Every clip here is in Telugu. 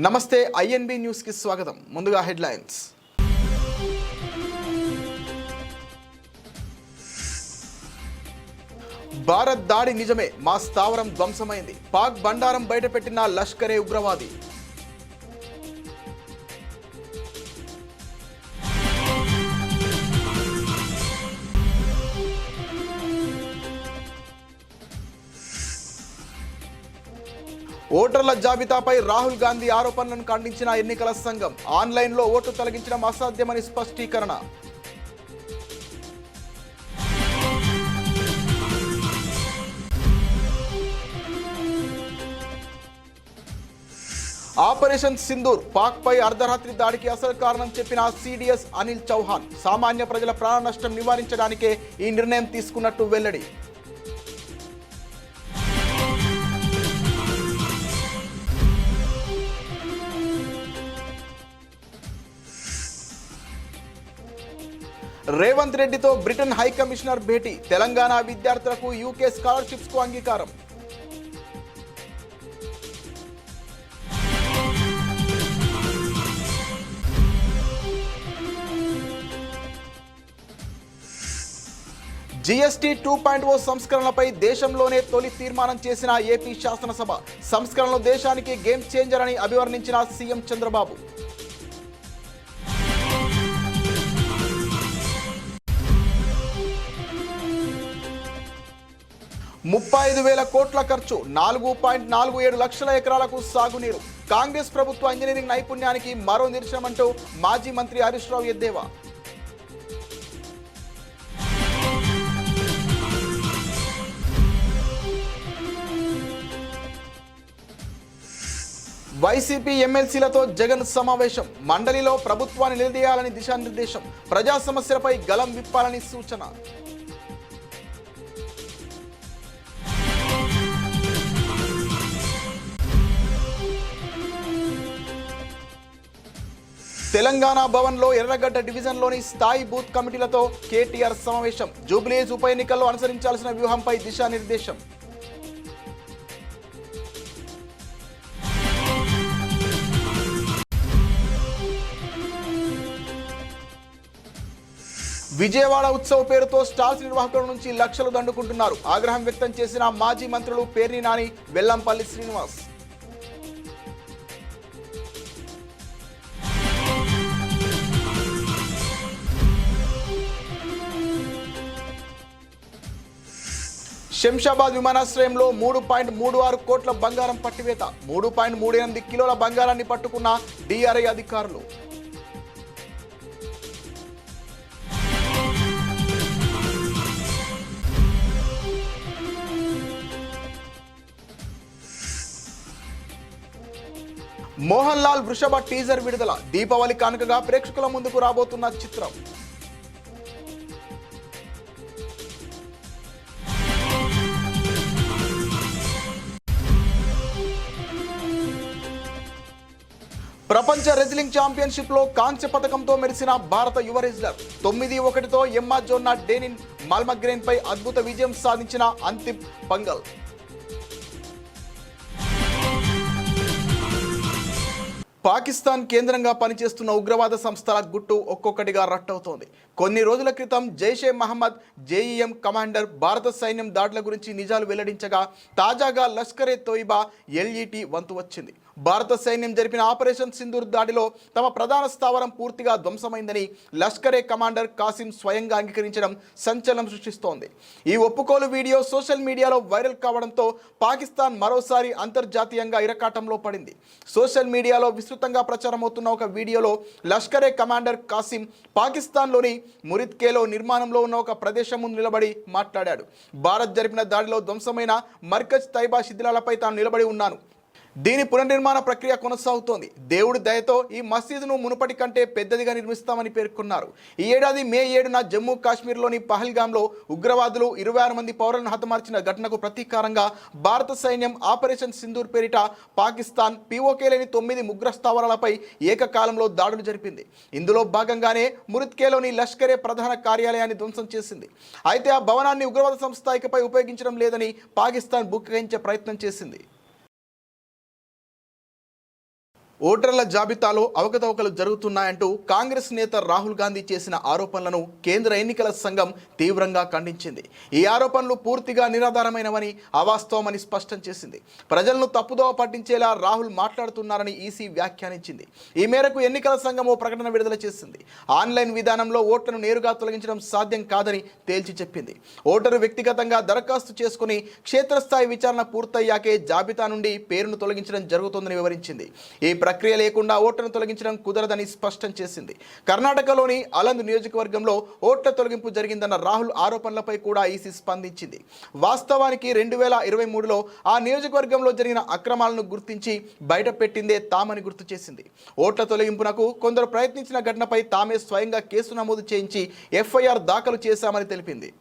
నమస్తే ఐఎన్బి న్యూస్ కి స్వాగతం. ముందుగా హెడ్లైన్స్. భారత్ దాడి నిజమే, మా స్థావరం ధ్వంసమైంది. పాక్ బండారం బయటపెట్టిన లష్కరే ఉగ్రవాది. ఓటర్ల జాబితాపై రాహుల్ గాంధీ ఆరోపణలను ఖండించిన ఎన్నికల సంఘం. ఆన్లైన్లో ఓటు తొలగించడం అసాధ్యమని స్పష్టీకరణ. ఆపరేషన్ సింధూర్, పాక్పై అర్ధరాత్రి దాడికి అసలు కారణం చెప్పిన సిడిఎస్ అనిల్ చౌహాన్. సామాన్య ప్రజల ప్రాణ నష్టం నివారించడానికే ఈ నిర్ణయం తీసుకున్నట్టు వెల్లడి. రేవంత్ రెడ్డితో బ్రిటన్ హై కమిషనర్ భేటీ. తెలంగాణ విద్యార్థులకు యూకే స్కాలర్షిప్స్ కు అంగీకారం. జీఎస్టీ 2.0 సంస్కరణలపై దేశంలోనే తొలి తీర్మానం చేసిన ఏపీ శాసనసభ. సంస్కరణలు దేశానికి గేమ్ చేంజర్ అని అభివర్ణించిన సీఎం చంద్రబాబు. 35,000 కోట్ల ఖర్చు, 4.47 లక్షల ఎకరాలకు సాగునీరు. కాంగ్రెస్ ప్రభుత్వ ఇంజనీరింగ్ నైపుణ్యానికి మరో నిదర్శనమంటూ మాజీ మంత్రి హరీష్ రావు ఎద్దేవా. వైసీపీ ఎమ్మెల్సీలతో జగన్ సమావేశం. మండలిలో ప్రభుత్వాన్ని నిలదీయాలని దిశానిర్దేశం. ప్రజా సమస్యలపై గలం విప్పాలని సూచన. తెలంగాణ భవన్లో ఎర్రగడ్డ డివిజన్లోని స్థాయి బూత్ కమిటీలతో కేటీఆర్ సమావేశం. జూబ్లీహిల్స్ ఉప ఎన్నికల్లో అనుసరించాల్సిన వ్యూహంపై దిశానిర్దేశం. విజయవాడ ఉత్సవ పేరుతో స్టాల్స్ నిర్వాహకుల నుంచి లక్షలు దండుకుంటున్నారు. ఆగ్రహం వ్యక్తం చేసిన మాజీ మంత్రులు పేర్ని నాని, వెల్లంపల్లి శ్రీనివాస్. శంషాబాద్ విమానాశ్రయంలో 3.36 కోట్ల బంగారం పట్టివేత. 3.38 కిలోల బంగారాన్ని పట్టుకున్న డిఆర్ఐ అధికారులు. మోహన్ లాల్ వృషభ టీజర్ విడుదల. దీపావళి కానుకగా ప్రేక్షకుల ముందుకు రాబోతున్న చిత్రం. ప్రపంచ రెజ్లింగ్ ఛాంపియన్షిప్ లో కాంస్య పథకంతో మెరిసిన భారత యువ రెజ్లర్. 9-1తో ఎమ్మా జోన్నా డేనిన్ మాల్మగ్రేన్ పై అద్భుత విజయం సాధించిన అంతిమ్ పంగల్. పాకిస్తాన్ కేంద్రంగా పనిచేస్తున్న ఉగ్రవాద సంస్థల గుట్టు ఒక్కొక్కటిగా రట్టవుతోంది. కొన్ని రోజుల క్రితం జైషే మహమ్మద్ జేఈఎం కమాండర్ భారత సైన్యం దాడుల గురించి నిజాలు వెల్లడించగా, తాజాగా లష్కరే తోయిబా ఎల్ఈటీ వంతు వచ్చింది. భారత సైన్యం జరిపిన ఆపరేషన్ సింధూర్ దాడిలో తమ ప్రధాన స్థావరం పూర్తిగా ధ్వంసమైందని లష్కరే కమాండర్ కాసిం స్వయంగా అంగీకరించడం సంచలనం సృష్టిస్తోంది. ఈ ఒప్పుకోలు వీడియో సోషల్ మీడియాలో వైరల్ కావడంతో పాకిస్తాన్ మరోసారి అంతర్జాతీయంగా ఇరకాటంలో పడింది. సోషల్ మీడియాలో విస్తృతంగా ప్రచారమవుతున్న ఒక వీడియోలో లష్కరే కమాండర్ కాసిం పాకిస్తాన్లోని మురిద్కేలో నిర్మాణంలో ఉన్న ఒక ప్రదేశం ముందు నిలబడి మాట్లాడాడు. భారత్ జరిపిన దాడిలో ధ్వంసమైన మర్కజ్ తైబా శిథిలాలపై తాను నిలబడి ఉన్నాను. దీని పునర్నిర్మాణ ప్రక్రియ కొనసాగుతోంది. దేవుడి దయతో ఈ మసీదును మునుపటి కంటే పెద్దదిగా నిర్మిస్తామని పేర్కొన్నారు. ఈ ఏడాది మే 7న జమ్మూ కాశ్మీర్లోని పహల్గామ్లో ఉగ్రవాదులు 26 మంది పౌరులను హతమార్చిన ఘటనకు ప్రతీకారంగా భారత సైన్యం ఆపరేషన్ సింధూర్ పేరిట పాకిస్తాన్ పీఓకే లేని 9 ఉగ్ర స్థావరాలపై ఏకకాలంలో దాడులు జరిపింది. ఇందులో భాగంగానే మురిద్కేలోని లష్కరే ప్రధాన కార్యాలయాన్ని ధ్వంసం చేసింది. అయితే ఆ భవనాన్ని ఉగ్రవాద సంస్థ ఇకపై ఉపయోగించడం లేదని పాకిస్తాన్ బుకాయించే ప్రయత్నం చేసింది. ఓటర్ల జాబితాలో అవకతవకలు జరుగుతున్నాయంటూ కాంగ్రెస్ నేత రాహుల్ గాంధీ చేసిన ఆరోపణలను కేంద్ర ఎన్నికల సంఘం తీవ్రంగా ఖండించింది. ఈ ఆరోపణలు పూర్తిగా నిరాధారమైనవని, అవాస్తవమని స్పష్టం చేసింది. ప్రజలను తప్పుదోవ పట్టించేలా రాహుల్ మాట్లాడుతున్నారని ఈసీ వ్యాఖ్యానించింది. ఈ మేరకు ఎన్నికల సంఘం ఓ ప్రకటన విడుదల చేసింది. ఆన్లైన్ విధానంలో ఓట్లను నేరుగా తొలగించడం సాధ్యం కాదని తేల్చి చెప్పింది. ఓటరు వ్యక్తిగతంగా దరఖాస్తు చేసుకుని క్షేత్రస్థాయి విచారణ పూర్తయ్యాకే జాబితా నుండి పేరును తొలగించడం జరుగుతుందని వివరించింది. ఈ ప్రక్రియ లేకుండా ఓట్లను తొలగించడం కుదరదని స్పష్టం చేసింది. కర్ణాటకలోని అలంద్ నియోజకవర్గంలో ఓట్ల తొలగింపు జరిగిందన్న రాహుల్ ఆరోపణలపై కూడా ఈసీ స్పందించింది. వాస్తవానికి 2023లో ఆ నియోజకవర్గంలో జరిగిన అక్రమాలను గుర్తించి బయటపెట్టిందే తామని గుర్తు చేసింది. ఓట్ల తొలగింపునకు కొందరు ప్రయత్నించిన ఘటనపై తామే స్వయంగా కేసు నమోదు చేయించి ఎఫ్ఐఆర్ దాఖలు చేశామని తెలిపింది.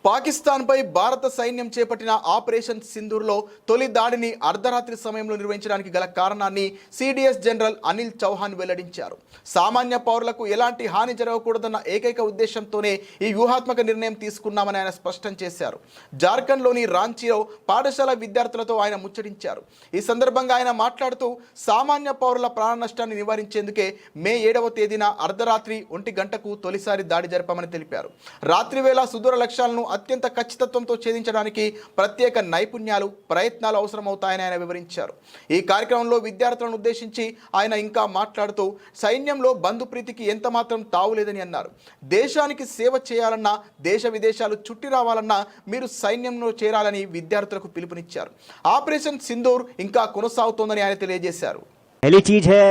పాకిస్తాన్పై భారత సైన్యం చేపట్టిన ఆపరేషన్ సింధూర్లో తొలి దాడిని అర్ధరాత్రి సమయంలో నిర్వహించడానికి గల కారణాన్ని సిడిఎస్ జనరల్ అనిల్ చౌహాన్ వెల్లడించారు. సామాన్య పౌరులకు ఎలాంటి హాని జరగకూడదన్న ఏకైక ఉద్దేశంతోనే ఈ వ్యూహాత్మక నిర్ణయం తీసుకున్నామని ఆయన స్పష్టం చేశారు. జార్ఖండ్లోని రాంచీలో పాఠశాల విద్యార్థులతో ఆయన ముచ్చటించారు. ఈ సందర్భంగా ఆయన మాట్లాడుతూ సామాన్య పౌరుల ప్రాణ నష్టాన్ని నివారించేందుకే మే 7వ తేదీన అర్ధరాత్రి 1 గంటకు తొలిసారి దాడి జరిపామని తెలిపారు. రాత్రి వేళ సుదూర లక్ష్యాలను అత్యంత ఖచ్చితత్వంతో ఛేదించడానికి ప్రత్యేక నైపుణ్యాలు, ప్రయత్నాలు అవసరమవుతాయని ఆయన వివరించారు. ఈ కార్యక్రమంలో విద్యార్థులను ఉద్దేశించి ఆయన ఇంకా మాట్లాడుతూ సైన్యంలో బంధుప్రీతికి ఎంత మాత్రం తావులేదని అన్నారు. దేశానికి సేవ చేయాలన్నా, దేశ విదేశాలు చుట్టి రావాలన్నా మీరు సైన్యంలో చేరాలని విద్యార్థులకు పిలుపునిచ్చారు. ఆపరేషన్ సింధూర్ ఇంకా కొనసాగుతోందని ఆయన తెలియజేశారు. पहली चीज़ है,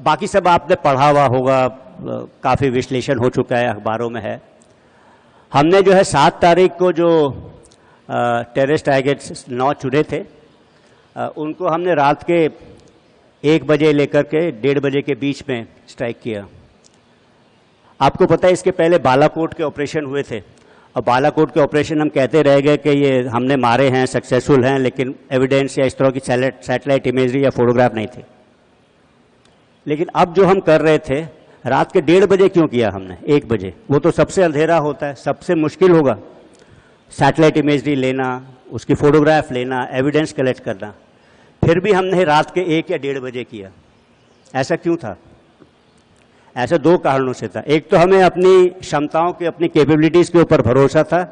बाकी सब आपने पढ़ा हुआ होगा, काफ़ी विश्लेषण हो चुका है, अखबारों में है. हमने जो है 7 तारीख को जो टेररिस्ट टारगेट्स 9 चुने थे, उनको हमने रात के 1 बजे लेकर के 1:30 बजे के बीच में स्ट्राइक किया. आपको पता है इसके पहले बालाकोट के ऑपरेशन हुए थे, और बालाकोट के ऑपरेशन हम कहते रह गए कि ये हमने मारे हैं, सक्सेसफुल हैं, लेकिन एविडेंस या इस तरह की सैटेलाइट इमेजरी या फोटोग्राफ नहीं थे. लेकिन अब जो हम कर रहे थे, रात के 1:30 बजे क्यों किया हमने? 1 बजे, वो तो सबसे अंधेरा होता है, सबसे मुश्किल होगा सैटेलाइट इमेजरी लेना, उसकी फोटोग्राफ लेना, एविडेंस कलेक्ट करना. फिर भी हमने रात के 1 या 1:30 बजे किया. ऐसा क्यों था? ऐसा 2 कारणों से था. एक तो हमें अपनी क्षमताओं के, अपनी कैपेबिलिटीज़ के ऊपर भरोसा था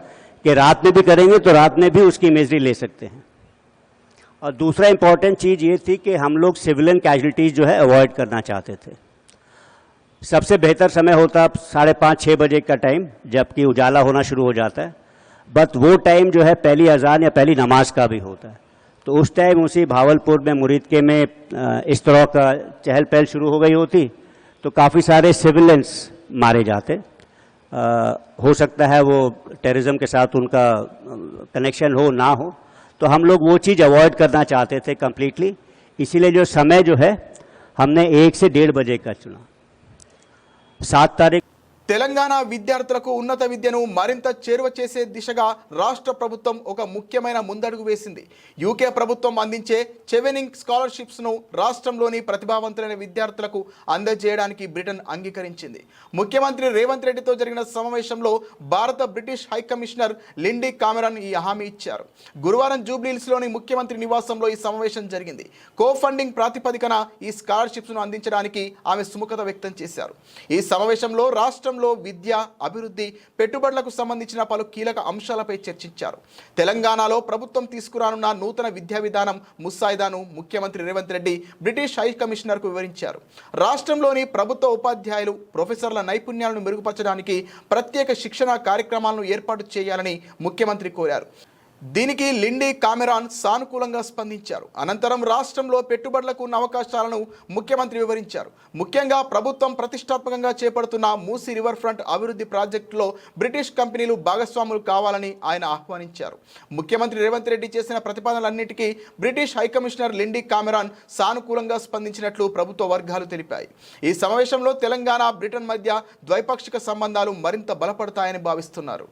कि रात में भी करेंगे तो रात में भी उसकी इमेजरी ले सकते हैं. और दूसरा इंपॉर्टेंट चीज़ ये थी कि हम लोग सिविलियन कैजुअलिटीज़ जो है अवॉइड करना चाहते थे. सबसे बेहतर समय होता 5:30-6 बजे का टाइम, जबकि उजाला होना शुरू हो जाता है. बट वो टाइम जो है पहली अजान या पहली नमाज का भी होता है. तो उस टाइम उसी भावलपुर में, मुरीदके में इस तरह का चहल पहल शुरू हो गई होती तो काफ़ी सारे सिविलियंस मारे जाते. हो सकता है वो टेररिज्म के साथ उनका कनेक्शन हो ना हो, तो हम लोग वो चीज़ अवॉइड करना चाहते थे कम्प्लीटली. इसीलिए जो समय जो है हमने 1 से 1:30 बजे का चुना. 7 तारीख తెలంగాణ విద్యార్థులకు ఉన్నత విద్యను మరింత చేరువ చేసే దిశగా రాష్ట్ర ప్రభుత్వం ఒక ముఖ్యమైన ముందడుగు వేసింది. యూకే ప్రభుత్వం అందించే చెవెనింగ్ స్కాలర్షిప్స్ను రాష్ట్రంలోని ప్రతిభావంతులైన విద్యార్థులకు అందజేయడానికి బ్రిటన్ అంగీకరించింది. ముఖ్యమంత్రి రేవంత్ రెడ్డితో జరిగిన సమావేశంలో భారత British high commissioner Lindy Cameron ఈ హామీ ఇచ్చారు. గురువారం జూబ్లీహిల్స్లోని ముఖ్యమంత్రి నివాసంలో ఈ సమావేశం జరిగింది. కో ఫండింగ్ ప్రాతిపదికన ఈ స్కాలర్షిప్స్ను అందించడానికి ఆమె సుముఖత వ్యక్తం చేశారు. ఈ సమావేశంలో రాష్ట్రంలో విద్య, అభివృద్ధి, పెట్టుబడులకు సంబంధించిన పలు కీలక అంశాలపై చర్చించారు. తెలంగాణలో ప్రభుత్వం తీసుకురానున్న నూతన విద్యా విధానం ముసాయిదాను ముఖ్యమంత్రి రేవంత్ రెడ్డి బ్రిటిష్ హై కమిషనర్కు వివరించారు. రాష్ట్రంలోని ప్రభుత్వ ఉపాధ్యాయులు, ప్రొఫెసర్ల నైపుణ్యాలను మెరుగుపరచడానికి ప్రత్యేక శిక్షణ కార్యక్రమాలను ఏర్పాటు చేయాలని ముఖ్యమంత్రి కోరారు. దీనికి లిండీ కామెరాన్ సానుకూలంగా స్పందించారు. అనంతరం రాష్ట్రంలో పెట్టుబడులకు ఉన్న అవకాశాలను ముఖ్యమంత్రి వివరించారు. ముఖ్యంగా ప్రభుత్వం ప్రతిష్టాత్మకంగా చేపడుతున్న మూసీ రివర్ ఫ్రంట్ అభివృద్ధి ప్రాజెక్టులో బ్రిటిష్ కంపెనీలు భాగస్వాములు కావాలని ఆయన ఆహ్వానించారు. ముఖ్యమంత్రి రేవంత్ రెడ్డి చేసిన ప్రతిపాదనలన్నిటికీ British high commissioner Lindy Cameron సానుకూలంగా స్పందించినట్లు ప్రభుత్వ వర్గాలు తెలిపాయి. ఈ సమావేశంలో తెలంగాణ, బ్రిటన్ మధ్య ద్వైపాక్షిక సంబంధాలు మరింత బలపడతాయని భావిస్తున్నారు.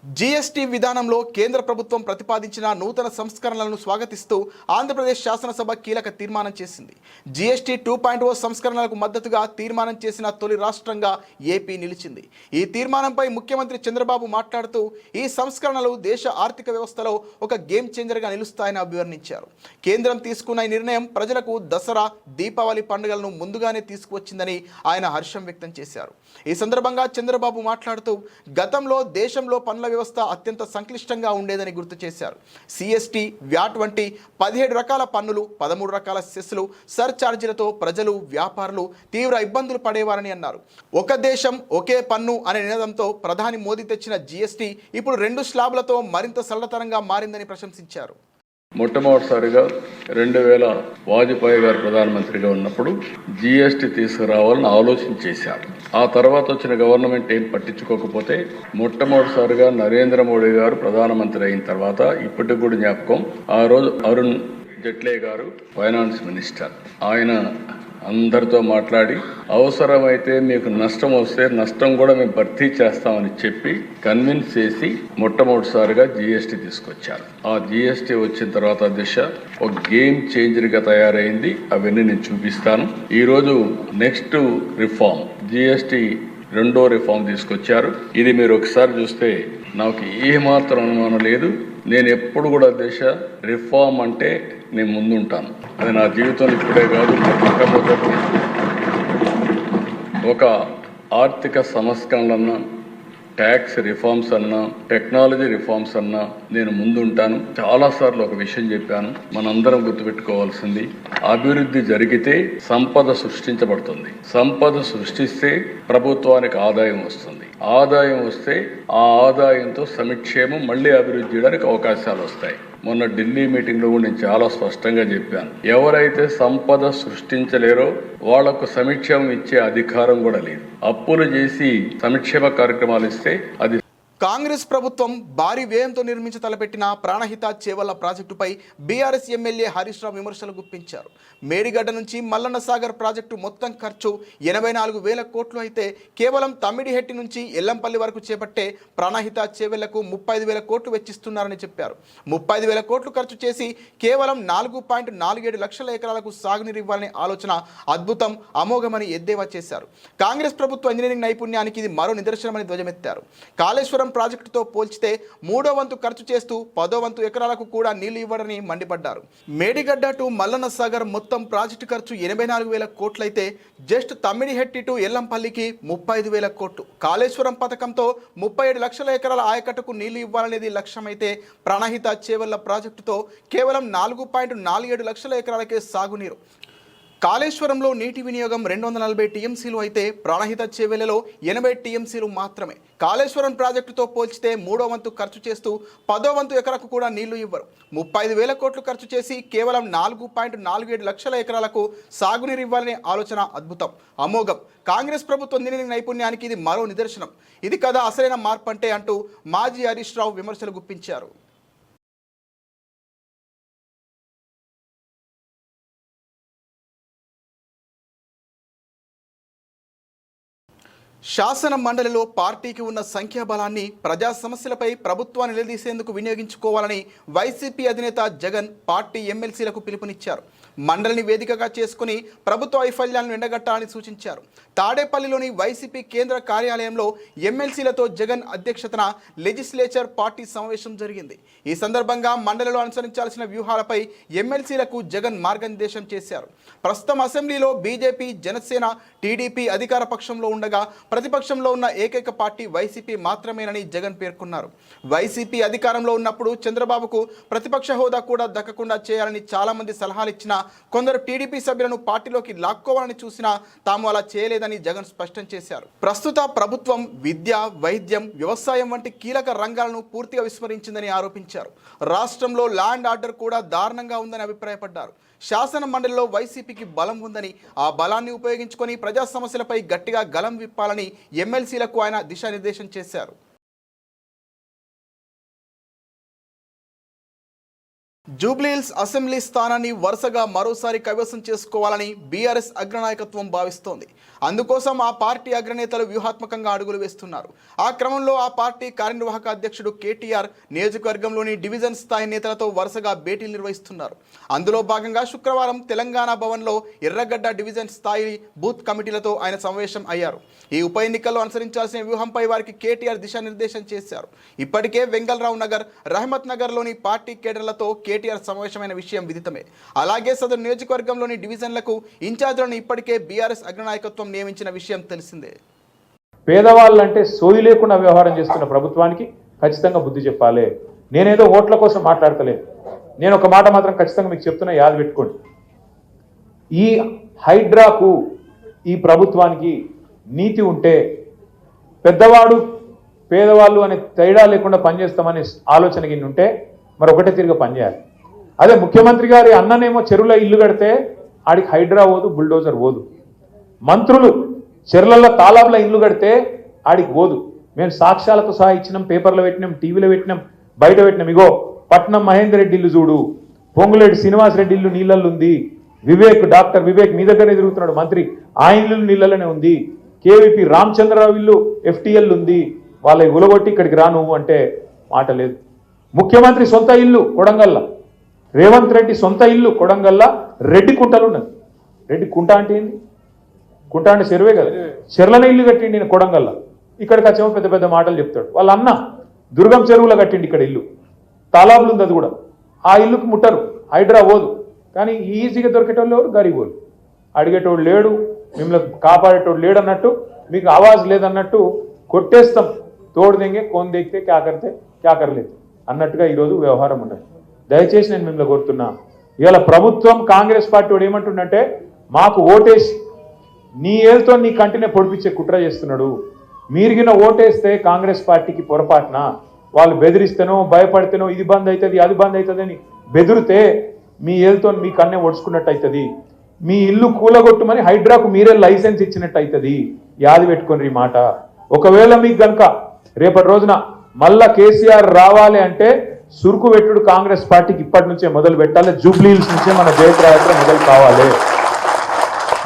జీఎస్టీ విధానంలో కేంద్ర ప్రభుత్వం ప్రతిపాదించిన నూతన సంస్కరణలను స్వాగతిస్తూ ఆంధ్రప్రదేశ్ శాసనసభ కీలక తీర్మానం చేసింది. జీఎస్టీ 2.0 సంస్కరణలకు మద్దతుగా తీర్మానం చేసిన తొలి రాష్ట్రంగా ఏపీ నిలిచింది. ఈ తీర్మానంపై ముఖ్యమంత్రి చంద్రబాబు మాట్లాడుతూ ఈ సంస్కరణలు దేశ ఆర్థిక వ్యవస్థలో ఒక గేమ్ చేంజర్గా నిలుస్తాయని అభివర్ణించారు. కేంద్రం తీసుకున్న ఈ నిర్ణయం ప్రజలకు దసరా, దీపావళి పండుగలను ముందుగానే తీసుకువచ్చిందని ఆయన హర్షం వ్యక్తం చేశారు. ఈ సందర్భంగా చంద్రబాబు మాట్లాడుతూ గతంలో దేశంలో పన్నుల వ్యవస్థ అత్యంత సంక్లిష్టంగా ఉండేదని గుర్తు చేశారు. సిఎస్టీ, వ్యాట్ వంటి 17 రకాల పన్నులు, 13 రకాల సెస్లు, సర్ఛార్జీలతో ప్రజలు, వ్యాపారులు తీవ్ర ఇబ్బందులు పడేవారని అన్నారు. ఒక దేశం ఒకే పన్ను అనే నినాదంతో ప్రధాని మోదీ తెచ్చిన జీఎస్టీ ఇప్పుడు 2 స్లాబ్లతో మరింత సరళతరంగా మారిందని ప్రశంసించారు. మొట్టమొదటిసారిగా 2000 వాజ్పేయి గారు ప్రధానమంత్రిగా ఉన్నప్పుడు జీఎస్టీ తీసుకురావాలని ఆలోచన చేశారు. ఆ తర్వాత వచ్చిన గవర్నమెంట్ ఏం పట్టించుకోకపోతే మొట్టమొదటిసారిగా నరేంద్ర మోడీ గారు ప్రధానమంత్రి అయిన తర్వాత ఇప్పటికి కూడా జ్ఞాపకం, ఆ రోజు అరుణ్ జైట్లీ గారు ఫైనాన్స్ మినిస్టర్, ఆయన అందరితో మాట్లాడి అవసరమైతే మీకు నష్టం వస్తే నష్టం కూడా మేము భర్తీ చేస్తామని చెప్పి కన్విన్స్ చేసి మొట్టమొదటిసారిగా జీఎస్టీ తీసుకొచ్చారు. ఆ జీఎస్టీ వచ్చిన తర్వాత దిశ ఒక గేమ్ చేంజర్గా తయారైంది. అవన్నీ నేను చూపిస్తాను. ఈరోజు నెక్స్ట్ రిఫార్మ్ జీఎస్టీ 2వ రిఫార్మ్ తీసుకొచ్చారు. ఇది మీరు ఒకసారి చూస్తే నాకు ఏమాత్రం అనుమానం లేదు. నేను ఎప్పుడు కూడా దేశ రిఫార్మ్ అంటే నేను ముందుంటాను. అది నా జీవితంలో ఇప్పుడే కాదు, మొట్టమొదటి ఒక ఆర్థిక సంస్కరణలన్నా, ట్యాక్స్ రిఫార్మ్స్ అన్నా, టెక్నాలజీ రిఫార్మ్స్ అన్నా నేను ముందుంటాను. చాలాసార్లు ఒక విషయం చెప్పాను, మనందరం గుర్తుపెట్టుకోవాల్సింది, అభివృద్ధి జరిగితే సంపద సృష్టించబడుతుంది. సంపద సృష్టిస్తే ప్రభుత్వానికి ఆదాయం వస్తుంది. ఆదాయం వస్తే ఆ ఆదాయంతో సంక్షేమం, మళ్ళీ అభివృద్ధి చేయడానికి అవకాశాలు వస్తాయి. మొన్న ఢిల్లీ మీటింగ్లో కూడా నేను చాలా స్పష్టంగా చెప్పాను, ఎవరైతే సంపద సృష్టించలేరో వాళ్లకు సంక్షేమం ఇచ్చే అధికారం కూడా లేదు. అప్పులు చేసి సంక్షేమ కార్యక్రమాలు ఇస్తే అది. కాంగ్రెస్ ప్రభుత్వం భారీ వ్యయంతో నిర్మించి తలపెట్టిన ప్రాణహిత చేవల్ల ప్రాజెక్టుపై బీఆర్ఎస్ ఎమ్మెల్యే హరీష్ రావు విమర్శలు గుప్పించారు. మేడిగడ్డ నుంచి మల్లన్న సాగర్ ప్రాజెక్టు మొత్తం ఖర్చు 84,000 కోట్లు అయితే కేవలం తమ్మిడిహెట్టి నుంచి ఎల్లంపల్లి వరకు చేపట్టే ప్రాణహిత చేవెళ్లకు 35,000 కోట్లు వెచ్చిస్తున్నారని చెప్పారు. 35,000 కోట్లు ఖర్చు చేసి కేవలం 4.47 లక్షల ఎకరాలకు సాగునీరు ఇవ్వాలనే ఆలోచన అద్భుతం, అమోఘమని ఎద్దేవా చేశారు. కాంగ్రెస్ ప్రభుత్వ ఇంజనీరింగ్ నైపుణ్యానికి ఇది మరో నిదర్శనమని ధ్వజమెత్తారు. కాళేశ్వరం ప్రాజెక్టుతో పోల్చితే 3వ వంతు ఖర్చు చేస్తూ 10వ వంతు ఎకరాలకు కూడా నీళ్లు ఇవ్వడని మండిపడ్డారు. మేడిగడ్డ టు మల్లన్న సాగర్ మొత్తం ప్రాజెక్టు ఖర్చు 84,000 కోట్లయితే జస్ట్ తమ్మిడిహెట్టి టు ఎల్లంపల్లికి 35,000 కోట్లు. కాళేశ్వరం పథకంతో 37 లక్షల ఎకరాల ఆయకట్టుకు నీళ్లు ఇవ్వాలనేది లక్ష్యమైతే ప్రాణహిత చేవల్ల ప్రాజెక్టుతో కేవలం 4.47 లక్షల ఎకరాలకే సాగునీరు. కాళేశ్వరంలో నీటి వినియోగం 240 టీఎంసీలు అయితే ప్రాణహిత చేవెళ్లలో 80 టీఎంసీలు మాత్రమే. కాళేశ్వరం ప్రాజెక్టుతో పోల్చితే 3వ వంతు ఖర్చు చేస్తూ 10వ వంతు ఎకరకు కూడా నీళ్లు ఇవ్వరు. 35,000 కోట్లు ఖర్చు చేసి కేవలం 4.47 లక్షల ఎకరాలకు సాగునీరు ఇవ్వాలనే ఆలోచన అద్భుతం, అమోఘం. కాంగ్రెస్ ప్రభుత్వ ఇంజనీరింగ్ నైపుణ్యానికి ఇది మరో నిదర్శనం. ఇది కదా అసలైన మార్పు అంటే అంటూ మాజీ హరీష్ రావు విమర్శలు గుప్పించారు. శాసన మండలిలో పార్టీకి ఉన్న సంఖ్యాబలాన్ని ప్రజా సమస్యలపై ప్రభుత్వాన్ని నిలదీసేందుకు వినియోగించుకోవాలని వైసీపీ అధినేత జగన్ పార్టీ ఎమ్మెల్సీలకు పిలుపునిచ్చారు. మండలిని వేదికగా చేసుకుని ప్రభుత్వ వైఫల్యాలను ఎండగట్టాలని సూచించారు. తాడేపల్లిలోని వైసీపీ కేంద్ర కార్యాలయంలో ఎమ్మెల్సీలతో జగన్ అధ్యక్షతన లెజిస్లేచర్ పార్టీ సమావేశం జరిగింది. ఈ సందర్భంగా మండలిలో అనుసరించాల్సిన వ్యూహాలపై ఎమ్మెల్సీలకు జగన్ మార్గనిర్దేశం చేశారు. ప్రస్తుతం అసెంబ్లీలో బీజేపీ, జనసేన, టీడీపీ అధికార పక్షంలో ఉండగా ప్రతిపక్షంలో ఉన్న ఏకైక పార్టీ వైసీపీ మాత్రమేనని జగన్ పేర్కొన్నారు. వైసీపీ అధికారంలో ఉన్నప్పుడు చంద్రబాబుకు ప్రతిపక్ష హోదా కూడా దక్కకుండా చేయాలని చాలామంది సలహాలు ఇచ్చినా కొందరు టీడీపీ సభ్యులను పార్టీలోకి లాక్కోవాలని చూసినా తాము అలా చేయలేదని జగన్ స్పష్టం చేశారు. ప్రస్తుత ప్రభుత్వం విద్య, వైద్యం, వ్యవసాయం వంటి కీలక రంగాలను పూర్తిగా విస్మరించిందని ఆరోపించారు. రాష్ట్రంలో ల్యాండ్ ఆర్డర్ కూడా దారుణంగా ఉందని అభిప్రాయపడ్డారు. శాసన మండలిలో వైసీపీకి బలం ఉందని, ఆ బలాన్ని ఉపయోగించుకొని ప్రజా సమస్యలపై గట్టిగా గలం విప్పాలని ఎమ్మెల్సీలకు ఆయన దిశానిర్దేశం చేశారు. జూబ్లీహిల్స్ అసెంబ్లీ స్థానాన్ని వరుసగా మరోసారి కైవసం చేసుకోవాలని బీఆర్ఎస్ అగ్రనాయకత్వం భావిస్తోంది. అందుకోసం ఆ పార్టీ అగ్రనేతలు వ్యూహాత్మకంగా అడుగులు వేస్తున్నారు. ఆ క్రమంలో ఆ పార్టీ కార్యనిర్వాహక అధ్యక్షుడు కేటీఆర్ నియోజకవర్గంలోని డివిజన్ స్థాయి నేతలతో వరుసగా భేటీలు నిర్వహిస్తున్నారు. అందులో భాగంగా శుక్రవారం తెలంగాణ భవన్లో ఎర్రగడ్డ డివిజన్ స్థాయి బూత్ కమిటీలతో ఆయన సమావేశం అయ్యారు. ఈ ఉప ఎన్నికల్లో అనుసరించాల్సిన వ్యూహంపై వారికి కేటీఆర్ దిశానిర్దేశం చేశారు. ఇప్పటికే వెంగళరావు నగర్, రహమత్ నగర్లోని పార్టీ కేడర్లతో కేటీఆర్ సమావేశమైన విషయం విదితమే. అలాగే సదరు నియోజకవర్గంలోని డివిజన్లకు ఇన్ఛార్జీలను ఇప్పటికే బీఆర్ఎస్ అగ్రనాయకత్వం నియమించిన విషయం తెలిసిందే. పేదవాళ్ళంటే సోయి లేకుండా వ్యవహారం చేస్తున్న ప్రభుత్వానికి ఖచ్చితంగా బుద్ధి చెప్పాలి. నేనేదో ఓట్ల కోసం మాట్లాడతలేదు. నేను ఒక మాట మాత్రం ఖచ్చితంగా మీకు చెప్తున్నా, యాద పెట్టుకోండి. ఈ హైడ్రాకు ఈ ప్రభుత్వానికి నీతి ఉంటే పెద్దవాడు పేదవాళ్ళు అనే తేడా లేకుండా పనిచేస్తామనే ఆలోచన కింద ఉంటే మరి ఒకటే తిరిగి పనిచేయాలి. అదే ముఖ్యమంత్రి గారి అన్ననేమో చెరువులో ఇల్లు కడితే ఆడికి హైడ్రా పోదు, బుల్డోజర్ పోదు. మంత్రులు చెరువులలో తాలాబుల ఇల్లు కడితే ఆడికి పోదు. మేము సాక్ష్యాలతో సహా ఇచ్చినాం, పేపర్లో పెట్టినాం, టీవీలో పెట్టినాం, బయట పెట్టినాం. ఇగో పట్నం మహేందర్ రెడ్డి ఇల్లు చూడు, పొంగులేటి శ్రీనివాస్ రెడ్డి ఇల్లు నీళ్ళల్లో ఉంది, వివేక్ డాక్టర్ వివేక్ మీ దగ్గరే తిరుగుతున్నాడు మంత్రి, ఆ ఇల్లు నీళ్ళలోనే ఉంది, కేవీపీ రామచంద్రరావు ఇల్లు FTL ఉంది. వాళ్ళకి ఉలగొట్టి ఇక్కడికి రా నువ్వు అంటే మాట లేదు. ముఖ్యమంత్రి సొంత ఇల్లు కొడంగల్ల, రేవంత్ రెడ్డి సొంత ఇల్లు కొడంగల్ల రెడ్డి కుంటలు ఉన్నది. రెడ్డి కుంట అంటే ఏంది? కుంట అంటే చెరువే కదా, చెర్లనే ఇల్లు కట్టిండి నేను కొడంగల్ల. ఇక్కడికి వచ్చేమో పెద్ద పెద్ద మాటలు చెప్తాడు. వాళ్ళ అన్న దుర్గం చెరువులో కట్టిండి ఇక్కడ ఇల్లు, తాలాబులు ఉంది అది కూడా. ఆ ఇల్లుకు ముట్టరు, హైడ్రా పోదు. కానీ ఈజీగా దొరికేటోళ్ళు ఎవరు? గరీబోళ్ళు. అడిగేటోడు లేడు, మిమ్మల్ని కాపాడేటోడు లేడు అన్నట్టు, మీకు ఆవాజ్ లేదన్నట్టు కొట్టేస్తాం. తోడు దెంగే కోన్ దేకితే క్యాకర్లేదు అన్నట్టుగా ఈరోజు వ్యవహారం ఉన్నది. దయచేసి నేను మిమ్మల్ని కోరుతున్నా, ఇవాళ ప్రభుత్వం కాంగ్రెస్ పార్టీ వాడు ఏమంటుండంటే మాకు ఓటేసి నీ ఏళ్ళతో నీ కంటినే పొడిపించే కుట్ర చేస్తున్నాడు. మీరిగిన ఓటేస్తే కాంగ్రెస్ పార్టీకి పొరపాటున వాళ్ళు బెదిరిస్తేనో భయపడితేనో ఇది బంద్ అవుతుంది అది బంద్ అవుతుంది అని బెదిరితే మీ ఏళ్ళతో మీ కన్నే ఒడుచుకున్నట్టు అవుతుంది. మీ ఇల్లు కూలగొట్టుమని హైడ్రాకు మీరే లైసెన్స్ ఇచ్చినట్టు అవుతుంది. యాది పెట్టుకోండి ఈ మాట. ఒకవేళ మీకు గనక రేపటి రోజున మళ్ళా కేసీఆర్ రావాలి అంటే సురుకు పెట్టుడు కాంగ్రెస్ పార్టీకి ఇప్పటి నుంచే మొదలు పెట్టాలి. జూబ్లీహిల్స్ నుంచే మన జయత్రయాత్ర మొదలు కావాలి.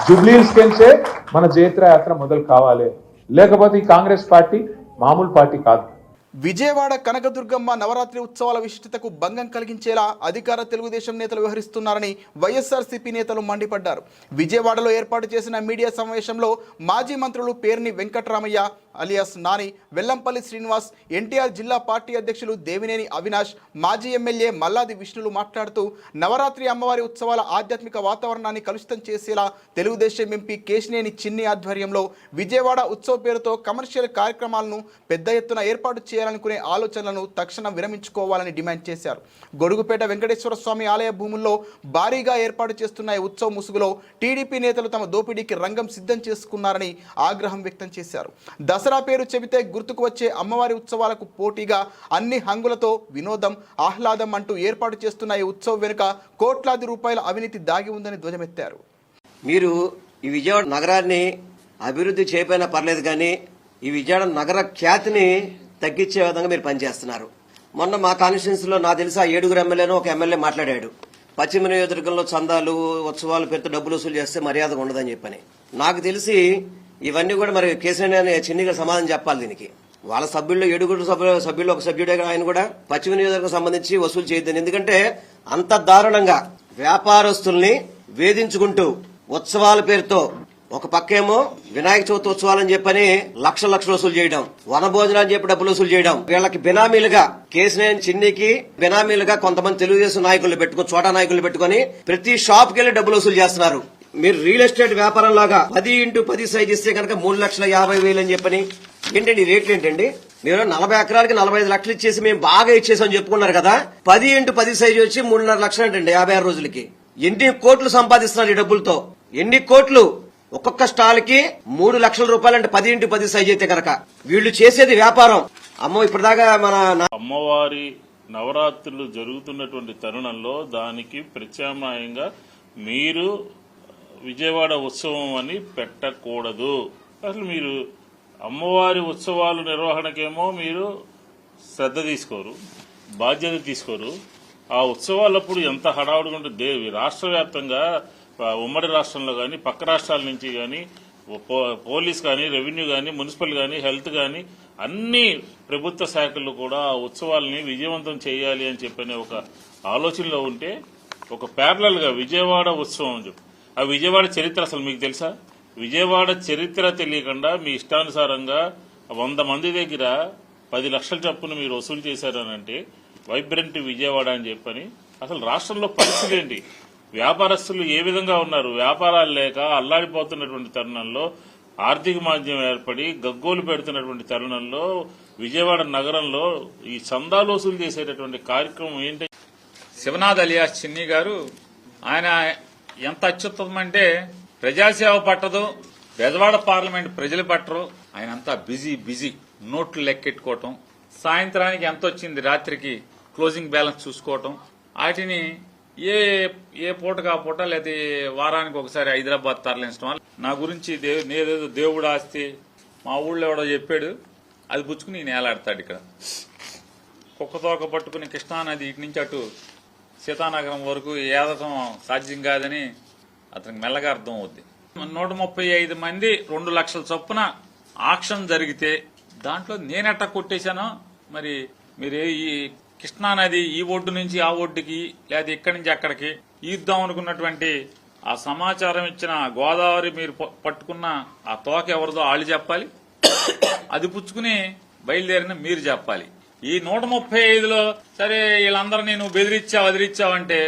జూబ్లీహిల్స్ నుంచే మన జయత్రయాత్ర మొదలు కావాలి. లేకపోతే ఈ కాంగ్రెస్ పార్టీ మామూలు పార్టీ కాదు. విజయవాడ కనకదుర్గమ్మ నవరాత్రి ఉత్సవాల విశిష్టతకు భంగం కలిగించేలా అధికార తెలుగుదేశం నేతలు వ్యవహరిస్తున్నారని వైఎస్ఆర్సీపీ నేతలు మండిపడ్డారు. విజయవాడలో ఏర్పాటు చేసిన మీడియా సమావేశంలో మాజీ మంత్రులు పేర్ని వెంకటరామయ్య అలియాస్ నాని, వెల్లంపల్లి శ్రీనివాస్, ఎన్టీఆర్ జిల్లా పార్టీ అధ్యక్షులు దేవినేని అవినాష్, మాజీ ఎమ్మెల్యే మల్లాది విష్ణులు మాట్లాడుతూ నవరాత్రి అమ్మవారి ఉత్సవాల ఆధ్యాత్మిక వాతావరణాన్ని కలుషితం చేసేలా తెలుగుదేశం ఎంపీ కేశినేని చిన్ని ఆధ్వర్యంలో విజయవాడ ఉత్సవ పేరుతో కమర్షియల్ కార్యక్రమాలను పెద్ద ఎత్తున ఏర్పాటు చేయాలనుకునే ఆలోచనలను తక్షణం విరమించుకోవాలని డిమాండ్ చేశారు. గొడుగుపేట వెంకటేశ్వర స్వామి ఆలయ భూముల్లో భారీగా ఏర్పాటు చేస్తున్న ఈ ఉత్సవ ముసుగులో టీడీపీ నేతలు తమ దోపిడీకి రంగం సిద్ధం చేసుకున్నారని ఆగ్రహం వ్యక్తం చేశారు. దసరా పేరు చెబితే గుర్తుకు వచ్చే అమ్మవారి ఉత్సవాలకు పోటీగా అన్ని హంగులతో వినోదం, ఆహ్లాదం అంటూ ఏర్పాటు చేస్తున్న ఈ ఉత్సవం వెనుక కోట్లాది రూపాయల అవినీతి దాగి ఉందని ధ్వజమెత్తారు. మీరు ఈ విజయవాడ నగరాన్ని అభివృద్ధి చేయకపోయినా పర్లేదు, కానీ ఈ విజయవాడ నగర ఖ్యాతిని తగ్గించే విధంగా మీరు పనిచేస్తున్నారు. మొన్న మా కాన్స్టిట్యున్సీలో నాకు తెలిసి ఆ 7 ఎమ్మెల్యేను ఒక ఎమ్మెల్యే మాట్లాడాడు. పశ్చిమ నియోజకవర్గంలో చందాలు ఉత్సవాలు పేరుతో డబ్బులు వసూలు చేస్తే మర్యాదగా ఉండదని చెప్పని. నాకు తెలిసి ఇవన్నీ కూడా మరి కేసీఆర్ చిన్నిగా సమాధానం చెప్పాలి. దీనికి వాళ్ళ సభ్యుల్లో 7 సభ్యులు ఒక సభ్యుడే ఆయన కూడా పశ్చిమ నియోజకవర్గం సంబంధించి వసూలు చేయొద్దని. ఎందుకంటే అంత దారుణంగా వ్యాపారస్తుల్ని వేధించుకుంటూ ఉత్సవాల పేరుతో ఒక పక్కేమో వినాయక చవితి ఉత్సవాలని చెప్పని లక్షలు వసూలు చేయడం, వనభోజనాలు చెప్పి డబ్బులు వసూలు చేయడం, వీళ్ళకి బినామీలుగా కేసీఆర్ చిన్నికి బినామీలుగా కొంతమంది తెలుగుదేశం నాయకులు పెట్టుకుని చోటా నాయకులు పెట్టుకుని ప్రతి షాప్ కి వెళ్లి డబ్బులు వసూలు చేస్తున్నారు. మీరు రియల్ ఎస్టేట్ వ్యాపారం లాగా 10x10 సైజ్ ఇస్తే కనుక 3,50,000 అని చెప్పని ఏంటండి రేట్లు ఏంటండి? మీరు 40 ఎకరాలకి 45 లక్షలు ఇచ్చేసి మేము బాగా ఇచ్చేసామని చెప్పుకున్నారు కదా. 10x10 సైజ్ వచ్చి 3.5 లక్షలు ఏంటండి 56 రోజులకి? ఎన్ని కోట్లు సంపాదిస్తున్నారు ఈ డబ్బులతో? ఎన్ని కోట్లు? ఒక్కొక్క స్టాల్ కి 3 లక్షల రూపాయలు అంటే 10x10 సైజ్ అయితే కనుక వీళ్ళు చేసేది వ్యాపారం. అమ్మో ఇప్పటిదాకా మన అమ్మవారి నవరాత్రులు జరుగుతున్నటువంటి తరుణంలో దానికి ప్రత్యామ్నాయంగా మీరు విజయవాడ ఉత్సవం అని పెట్టకూడదు. అసలు మీరు అమ్మవారి ఉత్సవాలు నిర్వహణకేమో మీరు శ్రద్ధ తీసుకోరు, బాధ్యత తీసుకోరు. ఆ ఉత్సవాలప్పుడు ఎంత హడావుడిగా ఉంటుంది. రాష్ట్ర వ్యాప్తంగా ఉమ్మడి రాష్ట్రంలో కానీ పక్క రాష్ట్రాల నుంచి కానీ పోలీస్ కానీ రెవెన్యూ కానీ మున్సిపల్ కానీ హెల్త్ కానీ అన్ని ప్రభుత్వ శాఖలు కూడా ఆ ఉత్సవాలని విజయవంతం చేయాలి అని చెప్పనే ఒక ఆలోచనలో ఉంటే ఒక ప్యారలల్ గా విజయవాడ ఉత్సవం అని చెప్పి ఆ విజయవాడ చరిత్ర అసలు మీకు తెలుసా? విజయవాడ చరిత్ర తెలియకుండా మీ ఇష్టానుసారంగా 100 మంది దగ్గర 10 లక్షల చొప్పున మీరు వసూలు చేశారనంటే వైబ్రెంట్ విజయవాడ అని చెప్పని అసలు రాష్ట్రంలో పరిస్థితి ఏంటి? వ్యాపారస్తులు ఏ విధంగా ఉన్నారు? వ్యాపారాలు లేక అల్లాడిపోతున్నటువంటి తరుణంలో ఆర్థిక మాంద్యం ఏర్పడి గగ్గోలు పెడుతున్నటువంటి తరుణంలో విజయవాడ నగరంలో ఈ చందాలు వసూలు చేసేటటువంటి కార్యక్రమం ఏంటి? శివనాథ్ అలియాస్ చిన్ని గారు ఆయన ఎంత అత్యుత్తమం అంటే ప్రజాసేవ పట్టదు, బెజవాడ పార్లమెంట్ ప్రజలు పట్టరు. ఆయన అంతా బిజీ నోట్లు లెక్కెట్టుకోవటం, సాయంత్రానికి ఎంత వచ్చింది రాత్రికి క్లోజింగ్ బ్యాలెన్స్ చూసుకోవటం, వాటిని ఏ పూటకు ఆ పూట లేదా వారానికి ఒకసారి హైదరాబాద్ తరలించడం. నా గురించి నేదేదో దేవుడు ఆస్తి మా ఊళ్ళో ఎవడో చెప్పాడు, అది పుచ్చుకుని నేను ఏలాడతాడు. ఇక్కడ కుక్కతోక పట్టుకుని కృష్ణానది ఇటు నుంచి అటు సీతానగరం వరకు ఏదటం సాధ్యం కాదని అతనికి మెల్లగా అర్థం అవుద్ది. 135 మంది 2 లక్షల చొప్పున ఆక్షన్ జరిగితే దాంట్లో నేనెట్టా కొట్టేశానో మరి మీరు ఈ కృష్ణానది ఈ ఒడ్డు నుంచి ఆ ఒడ్డుకి లేదా ఇక్కడి నుంచి అక్కడికి ఈద్దాం అనుకున్నటువంటి ఆ సమాచారం ఇచ్చిన గోదావరి మీరు పట్టుకున్న ఆ తోక ఎవరిదో వాళ్ళు చెప్పాలి, అది పుచ్చుకుని బయలుదేరిన మీరు చెప్పాలి. ఈ 135లో సరే వీళ్ళందరూ నేను వదిలిచ్చావంటే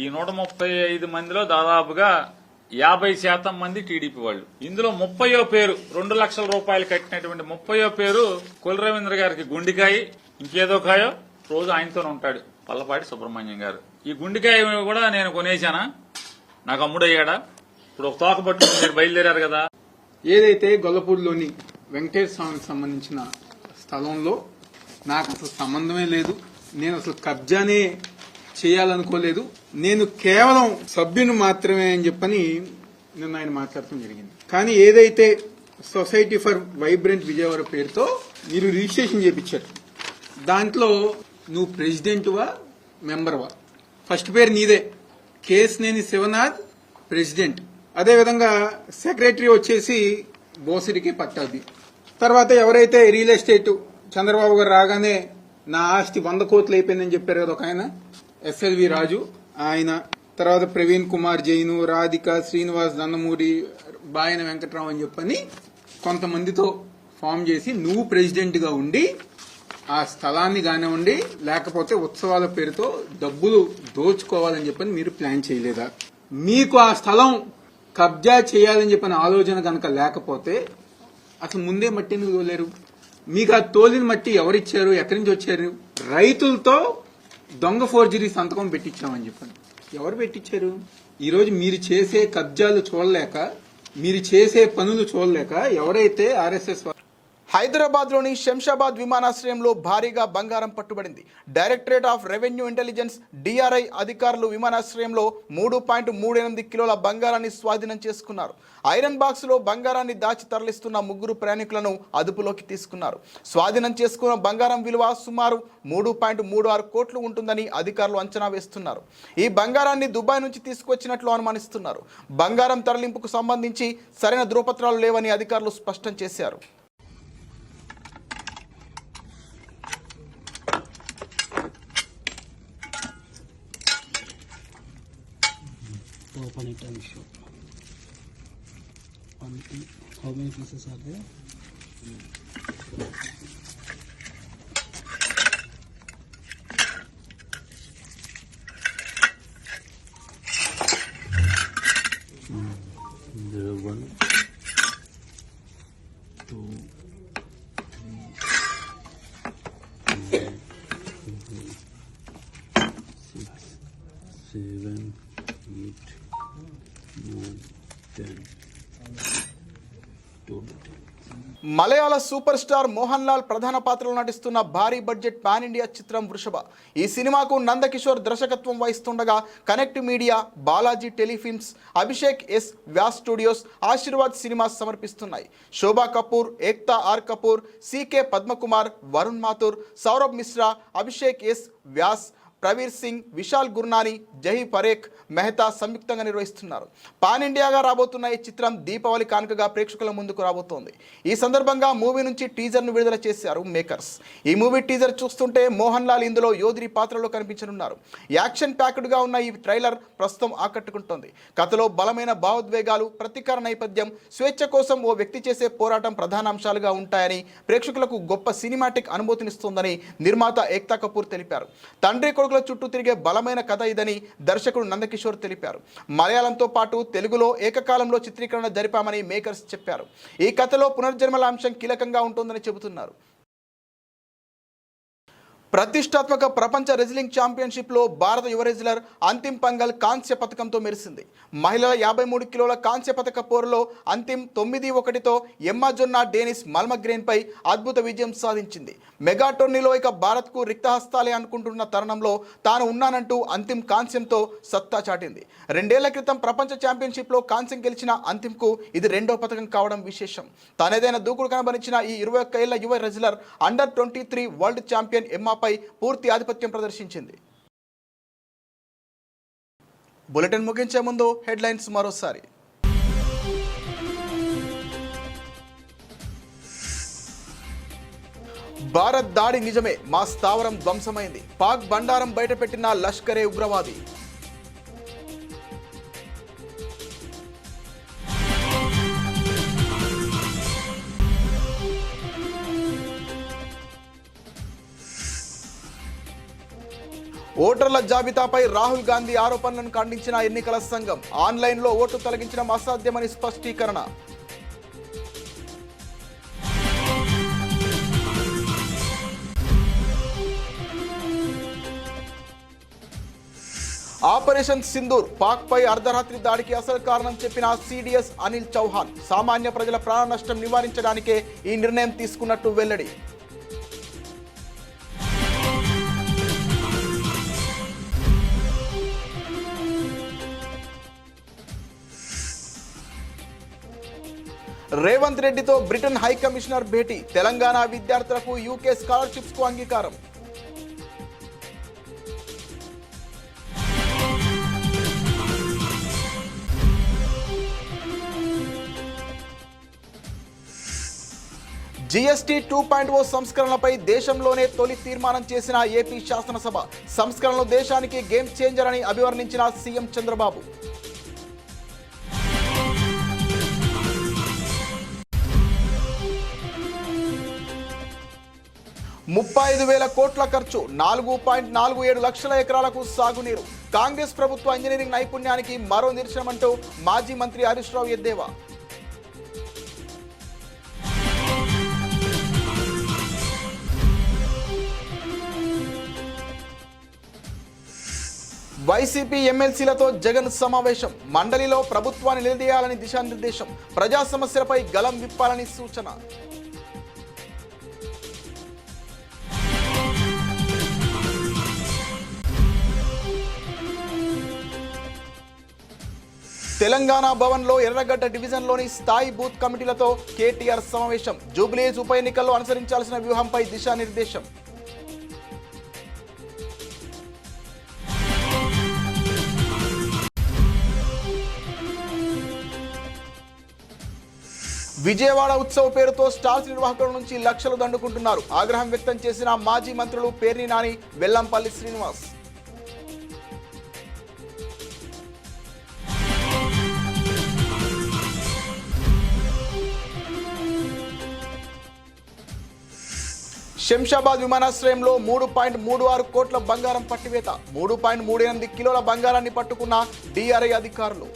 ఈ 135 మందిలో దాదాపుగా 50% మంది టీడీపీ వాళ్ళు. ఇందులో 30వ పేరు 2 లక్షల రూపాయలు కట్టినటువంటి 30వ పేరు కొల్లు రవీంద్ర గారికి గుండికాయ, ఇంకేదో కాయో రోజు ఆయనతోనే ఉంటాడు, పల్లపాటి సుబ్రహ్మణ్యం గారు. ఈ గుండికాయ కూడా నేను కొనేశానా, నాకు అమ్ముడయ్యాడా? ఇప్పుడు ఒక తోక పట్టుకుని మీరు బయలుదేరారు కదా. ఏదైతే గొల్లపూడిలోని వెంకటేశ్వర స్వామికి సంబంధించిన స్థలంలో నాకు అసలు సంబంధమే లేదు, నేను అసలు కబ్జానే చేయాలనుకోలేదు, నేను కేవలం సభ్యుని మాత్రమే అని చెప్పని నిన్న ఆయన మాట్లాడటం జరిగింది. కానీ ఏదైతే సొసైటీ ఫర్ వైబ్రెంట్ విజయవాడ పేరుతో మీరు రిజిస్ట్రేషన్ చేయించారు, దాంట్లో నువ్వు ప్రెసిడెంట్వా మెంబర్వా? ఫస్ట్ పేరు నీదే, కేశినేని శివనాథ్ ప్రెసిడెంట్, అదేవిధంగా సెక్రటరీ వచ్చేసి బోసిరికి పట్టాది. తర్వాత ఎవరైతే రియల్ ఎస్టేట్ చంద్రబాబు గారు రాగానే నా ఆస్తి 100 కోట్లు అయిపోయిందని చెప్పారు కదా ఒక ఆయన, ఎస్ఎల్వి రాజు ఆయన, తర్వాత ప్రవీణ్ కుమార్ జైను, రాధిక, శ్రీనివాస్ దండమూరి, బాయన వెంకట్రావు అని చెప్పని కొంతమందితో ఫామ్ చేసి నువ్వు ప్రెసిడెంట్ గా ఉండి ఆ స్థలాన్ని కానివ్వండి లేకపోతే ఉత్సవాల పేరుతో డబ్బులు దోచుకోవాలని చెప్పని మీరు ప్లాన్ చేయలేదా? మీకు ఆ స్థలం కబ్జా చేయాలని చెప్పిన ఆలోచన కనుక లేకపోతే అసలు ముందే మట్టి ఎందుకు తోలేరు? మీకు ఆ తోలిన మట్టి ఎవరిచ్చారు, ఎక్కడి నుంచి వచ్చారు? రైతులతో దొంగ ఫోర్జరీ సంతకం పెట్టించామని చెప్పండి, ఎవరు పెట్టించారు? ఈరోజు మీరు చేసే కబ్జాలు చూడలేక, మీరు చేసే పనులు చూడలేక ఎవరైతే ఆర్ఎస్ఎస్ హైదరాబాద్లోని శంషాబాద్ విమానాశ్రయంలో భారీగా బంగారం పట్టుబడింది. Directorate of revenue intelligence DRI అధికారులు విమానాశ్రయంలో 3.38 కిలోల బంగారాన్ని స్వాధీనం చేసుకున్నారు. ఐరన్ బాక్స్ లో బంగారాన్ని దాచి తరలిస్తున్న 3 ప్రయాణికులను అదుపులోకి తీసుకున్నారు. స్వాధీనం చేసుకున్న బంగారం విలువ సుమారు 3.36 కోట్లు ఉంటుందని అధికారులు అంచనా వేస్తున్నారు. ఈ బంగారాన్ని దుబాయ్ నుంచి తీసుకొచ్చినట్లు అనుమానిస్తున్నారు. బంగారం తరలింపుకు సంబంధించి సరైన ధృవపత్రాలు లేవని అధికారులు స్పష్టం చేశారు. Open it and show. How many pieces are there? There are 1, 2, 3, 6, 7, 8, 9, 10, 12. Malayalam super star Mohan Lal ప్రధాన పాత్రలో నటిస్తున్న భారీ బడ్జెట్ పాన్ ఇండియా చిత్రం వృషభ. ఈ సినిమాకు నందకిషోర్ దర్శకత్వం వహిస్తుండగా connect media, Balaji telefilms, Abhishek S Vyas studios, Aashirvad cinemas సమర్పిస్తున్నాయి. Shobha Kapoor, Ekta R Kapoor, CK Padmakumar, Varun Mathur, Saurabh Mishra, Abhishek S Vyas, Pravir Singh, Vishal Gurnani, Jahi Parekh Mehta సంయుక్తంగా నిర్వహిస్తున్నారు. పాన్ ఇండియాగా రాబోతున్న ఈ చిత్రం దీపావళి కానుకగా ప్రేక్షకుల ముందుకు రాబోతోంది. ఈ సందర్భంగా మూవీ నుంచి టీజర్ను విడుదల చేశారు మేకర్స్. ఈ మూవీ టీజర్ చూస్తుంటే మోహన్ లాల్ ఇందులో యోధుడి పాత్రలో కనిపించనున్నారు. యాక్షన్ ప్యాక్డ్గా ఉన్న ఈ ట్రైలర్ ప్రస్తుతం ఆకట్టుకుంటోంది. కథలో బలమైన భావోద్వేగాలు, ప్రతీకార నేపథ్యం, స్వేచ్ఛ కోసం ఓ వ్యక్తి చేసే పోరాటం ప్రధాన అంశాలుగా ఉంటాయని, ప్రేక్షకులకు గొప్ప సినిమాటిక్ అనుభూతినిస్తుందని నిర్మాత ఏక్తా కపూర్ తెలిపారు. తండ్రి కొడుకుల చుట్టూ తిరిగే బలమైన కథ ఇదని దర్శకుడు నందకిషోర్ తెలిపారు. మలయాళంతో పాటు తెలుగులో ఏకకాలంలో చిత్రీకరణ జరిపామని మేకర్స్ చెప్పారు. ఈ కథలో పునర్జన్మల అంశం కీలకంగా ఉంటుందని చెబుతున్నారు. ప్రతిష్టాత్మక ప్రపంచ రెజ్లింగ్ ఛాంపియన్షిప్లో భారత యువ రెజ్లర్ అంతిమ్ పంగల్ కాంస్య పథకంతో మెరిసింది. మహిళల 53 కిలోల కాంస్య పథక పోరులో అంతిమ్ 9-1తో ఎమ్మా జొన్నా డేనిస్ మల్మగ్రేన్పై అద్భుత విజయం సాధించింది. మెగా టోర్నీలో ఇక భారత్కు రిక్తహస్తాలే అనుకుంటున్న తరుణంలో తాను ఉన్నానంటూ అంతిమ్ కాంస్యంతో సత్తా చాటింది. 2 ఏళ్ల క్రితం ప్రపంచ ఛాంపియన్షిప్లో కాంస్యం గెలిచిన అంతిమ్కు ఇది 2వ పథకం కావడం విశేషం. తనదేన దూకుడు కనబరిచిన ఈ 21 ఏళ్ల యువ రెజ్లర్ అండర్-23 వరల్డ్ ఛాంపియన్ ఎమ్మాపై పూర్తి ఆధిపత్యం ప్రదర్శించింది. బులెటిన్ ముగించే ముందు హెడ్లైన్స్ మరోసారి. భారత్ దాడి నిజమే, మా స్థావరం ధ్వంసమైంది. పాక్ బండారం బయటపెట్టిన లష్కరే ఉగ్రవాది. ఓటర్ల జాబితాపై రాహుల్ గాంధీ ఆరోపణలను ఖండించిన ఎన్నికల సంఘం. ఆన్లైన్లో ఓటు తొలగించడం అసాధ్యమని స్పష్టీకరణ. ఆపరేషన్ సింధూర్, పాక్పై అర్ధరాత్రి దాడికి అసలు కారణం చెప్పిన సిడిఎస్ అనిల్ చౌహాన్. సామాన్య ప్రజల ప్రాణ నష్టం నివారించడానికే ఈ నిర్ణయం తీసుకున్నట్టు వెల్లడి. రేవంత్ రెడ్డితో బ్రిటన్ హై కమిషనర్ భేటీ. తెలంగాణ విద్యార్థులకు యూకే స్కాలర్షిప్స్ కు అంగీకారం. జీఎస్టీ 2.0 సంస్కరణలపై దేశంలోనే తొలి తీర్మానం చేసిన ఏపీ శాసనసభ. సంస్కరణలు దేశానికి గేమ్ చేంజర్ అని అభివర్ణించిన సీఎం చంద్రబాబు. 35,000 కోట్ల ఖర్చు, 4.47 లక్షల ఎకరాలకు సాగునీరు. కాంగ్రెస్ ప్రభుత్వ ఇంజనీరింగ్ నైపుణ్యానికి మరో నిదర్శనమంటూ మాజీ మంత్రి హరీష్ రావు ఎద్దేవా. వైసీపీ ఎమ్మెల్సీలతో జగన్ సమావేశం. మండలిలో ప్రభుత్వాన్ని నిలదీయాలని దిశానిర్దేశం. ప్రజా సమస్యలపై గలం విప్పాలని సూచన. తెలంగాణ భవన్లో ఎర్రగడ్డ డివిజన్లోని స్థాయి బూత్ కమిటీలతో కేటీఆర్ సమావేశం. జూబ్లీహిల్స్ ఉప ఎన్నికల్లో అనుసరించాల్సిన వ్యూహంపై దిశానిర్దేశం. విజయవాడ ఉత్సవ పేరుతో స్టాల్స్ నిర్వాహకుల నుంచి లక్షలు దండుకుంటున్నారు. ఆగ్రహం వ్యక్తం చేసిన మాజీ మంత్రులు పేర్ని నాని, వెల్లంపల్లి శ్రీనివాస్. శంషాబాద్ విమానాశ్రయంలో 3.36 కోట్ల బంగారం పట్టివేత. 3.38 కిలోల బంగారాన్ని పట్టుకున్న డిఆర్ఐ అధికారులు.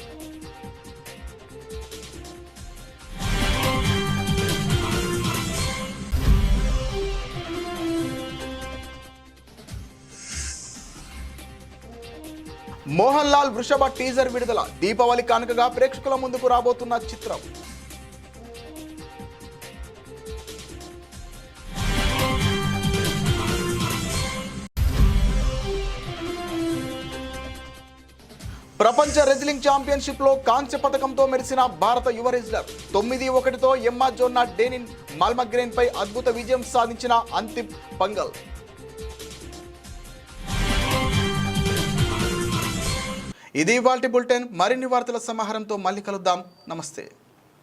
మోహన్ లాల్ వృషభ టీజర్ విడుదల. దీపావళి కానుకగా ప్రేక్షకుల ముందుకు రాబోతున్న చిత్రం. ప్రపంచ రెజ్లింగ్ ఛాంపియన్షిప్ లో కాంస్య పథకంతో మెరిసిన భారత యువ రెజ్లర్. 9-1తో ఎమ్మా జొన్నా డేనిన్ మల్మగ్రేన్ పై అద్భుత విజయం సాధించిన అంతిమ్ పంగల్. ఇది ఇవాల్టి బులెటిన్. మరిన్ని వార్తల సమాహారంతో మళ్ళీ కలుద్దాం. నమస్తే.